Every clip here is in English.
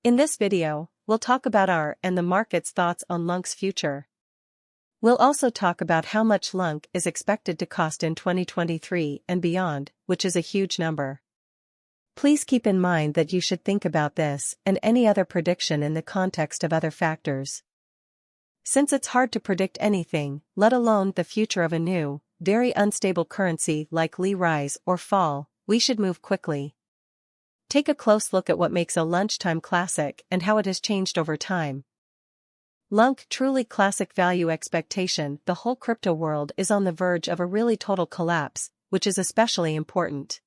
In this video, we'll talk about our and the market's thoughts on Lunc's future. We'll also talk about how much Lunc is expected to cost in 2023 and beyond, which is a huge number. Please keep in mind that you should think about this and any other prediction in the context of other factors. Since it's hard to predict anything, let alone the future of a new, very unstable currency like Li rise or fall, we should move quickly. Take a close look at what makes a lunchtime classic and how it has changed over time. Lunc truly classic value expectation. The whole crypto world is on the verge of a really total collapse, which is especially important.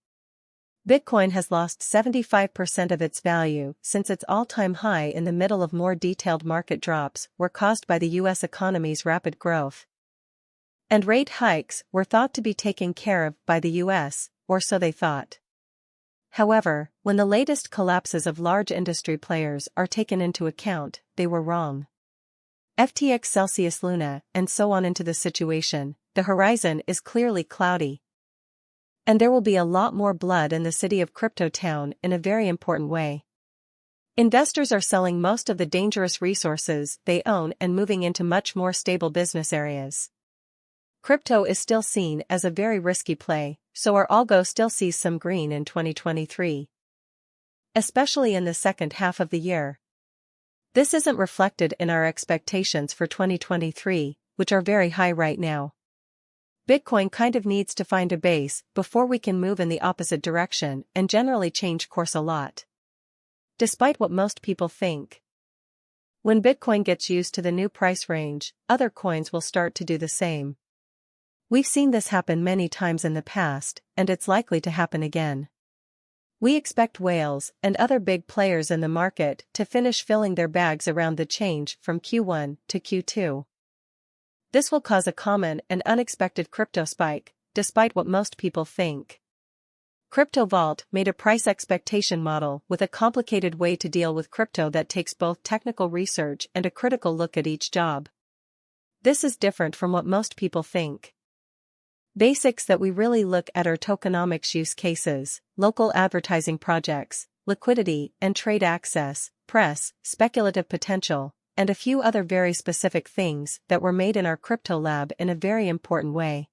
Bitcoin has lost 75% of its value since its all-time high in the middle of more detailed market drops were caused by the US economy's rapid growth. And rate hikes were thought to be taken care of by the US, or so they thought. However, when the latest collapses of large industry players are taken into account, they were wrong. FTX Celsius Luna, and so on into the situation, the horizon is clearly cloudy. And there will be a lot more blood in the city of Crypto Town in a very important way. Investors are selling most of the dangerous resources they own and moving into much more stable business areas. Crypto is still seen as a very risky play, so our algo still sees some green in 2023. Especially in the second half of the year. This isn't reflected in our expectations for 2023, which are very high right now. Bitcoin kind of needs to find a base before we can move in the opposite direction and generally change course a lot. Despite what most people think. When Bitcoin gets used to the new price range, other coins will start to do the same. We've seen this happen many times in the past, and it's likely to happen again. We expect whales and other big players in the market to finish filling their bags around the change from Q1 to Q2. This will cause a common and unexpected crypto spike, despite what most people think. Crypto Vault made a price expectation model with a complicated way to deal with crypto that takes both technical research and a critical look at each job. This is different from what most people think. Basics that we really look at are tokenomics use cases, local advertising projects, liquidity and trade access, press, speculative potential, and a few other very specific things that were made in our crypto lab in a very important way.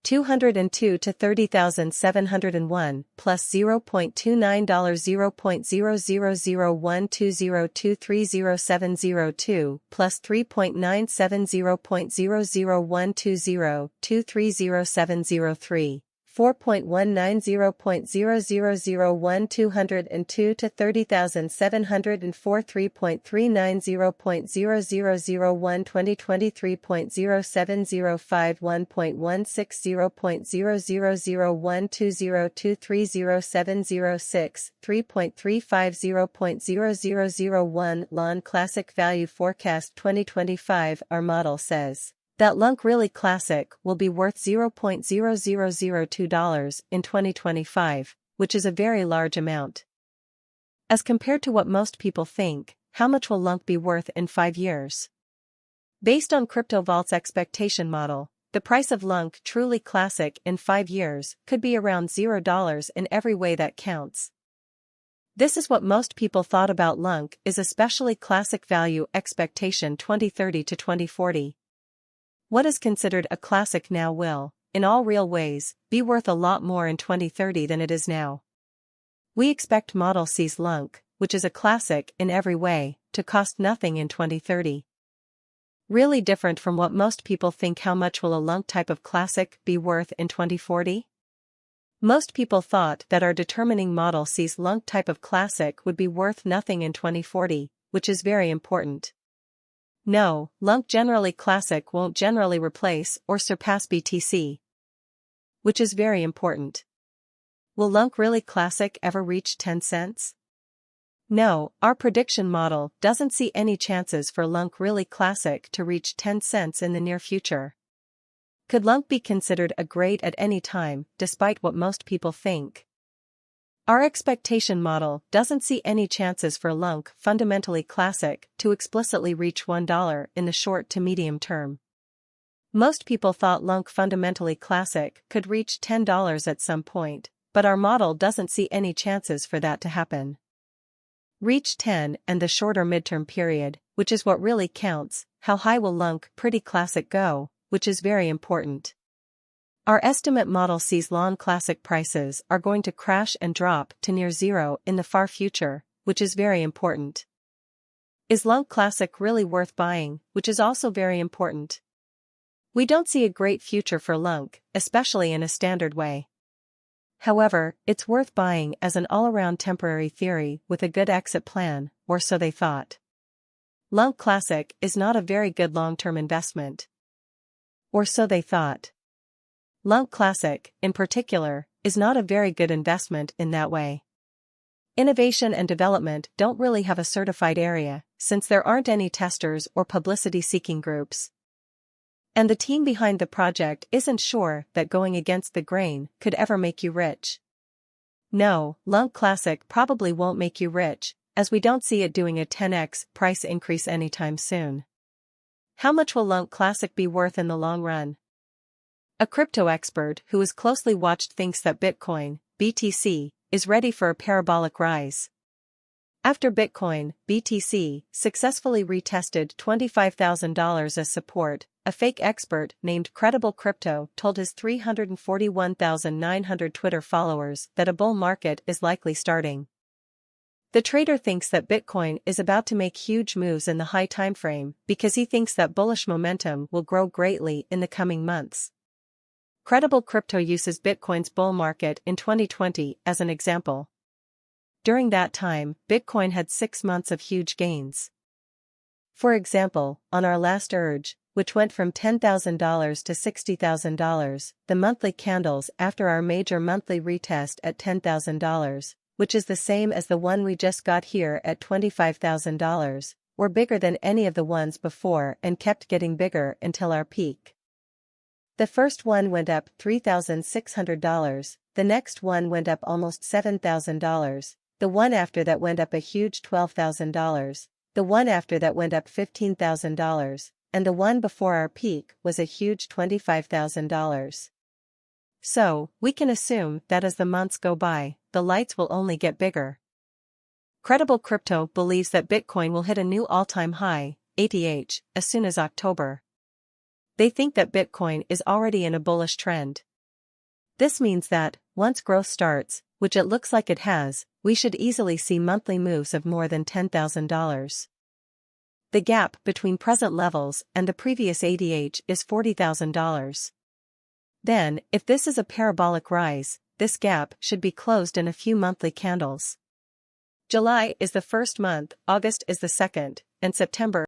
202 to 30,701 plus $0.29 0.000120230702 plus 3.97 0.00120230703 4.19 0.0001 202 to 30,704 3.39 0.0001 2023.0705 1.16 0.0001 20230706 3.35 0.0001 Lon Classic Value Forecast 2025. Our model says that Lunc really classic will be worth $0.0002 in 2025, which is a very large amount. As compared to what most people think, how much will Lunc be worth in 5 years? Based on Crypto Vault's expectation model, the price of Lunc truly classic in 5 years could be around $0 in every way that counts. This is what most people thought about Lunc is especially classic value expectation 2030 to 2040. What is considered a classic now will, in all real ways, be worth a lot more in 2030 than it is now. We expect Model C's Lunc, which is a classic in every way, to cost nothing in 2030. Really different from what most people think. How much will a Lunc type of classic be worth in 2040? Most people thought that our determining Model C's Lunc type of classic would be worth nothing in 2040, which is very important. No, Lunc generally classic won't generally replace or surpass BTC. Which is very important. Will Lunc really classic ever reach 10 cents? No, our prediction model doesn't see any chances for Lunc really classic to reach 10 cents in the near future. Could Lunc be considered a great at any time, despite what most people think? Our expectation model doesn't see any chances for Lunc fundamentally classic to explicitly reach $1 in the short to medium term. Most people thought Lunc fundamentally classic could reach $10 at some point, but our model doesn't see any chances for that to happen. reach 10 and the shorter midterm period, which is what really counts. How high will Lunc Pretty Classic go, which is very important. Our estimate model sees Lunc Classic prices are going to crash and drop to near zero in the far future, which is very important. Is Lunc Classic really worth buying, which is also very important. We don't see a great future for Lunc, especially in a standard way. However, it's worth buying as an all-around temporary theory with a good exit plan, or so they thought. Lunc Classic is not a very good long-term investment. Or so they thought. Lunc Classic, in particular, is not a very good investment in that way. Innovation and development don't really have a certified area, since there aren't any testers or publicity-seeking groups. And the team behind the project isn't sure that going against the grain could ever make you rich. No, Lunc Classic probably won't make you rich, as we don't see it doing a 10x price increase anytime soon. How much will Lunc Classic be worth in the long run? A crypto expert who is closely watched thinks that Bitcoin, BTC, is ready for a parabolic rise. After Bitcoin, BTC, successfully retested $25,000 as support, a fake expert named Credible Crypto told his 341,900 Twitter followers that a bull market is likely starting. The trader thinks that Bitcoin is about to make huge moves in the high timeframe because he thinks that bullish momentum will grow greatly in the coming months. Credible Crypto uses Bitcoin's bull market in 2020 as an example. During that time, Bitcoin had 6 months of huge gains. For example, on our last urge, which went from $10,000 to $60,000, the monthly candles after our major monthly retest at $10,000, which is the same as the one we just got here at $25,000, were bigger than any of the ones before and kept getting bigger until our peak. The first one went up $3,600, the next one went up almost $7,000, the one after that went up a huge $12,000, the one after that went up $15,000, and the one before our peak was a huge $25,000. So, we can assume that as the months go by, the lights will only get bigger. Credible Crypto believes that Bitcoin will hit a new all-time high, ATH, as soon as October. They think that Bitcoin is already in a bullish trend. This means that, once growth starts, which it looks like it has, we should easily see monthly moves of more than $10,000. The gap between present levels and the previous ATH is $40,000. Then, if this is a parabolic rise, this gap should be closed in a few monthly candles. July is the first month, August is the second, and September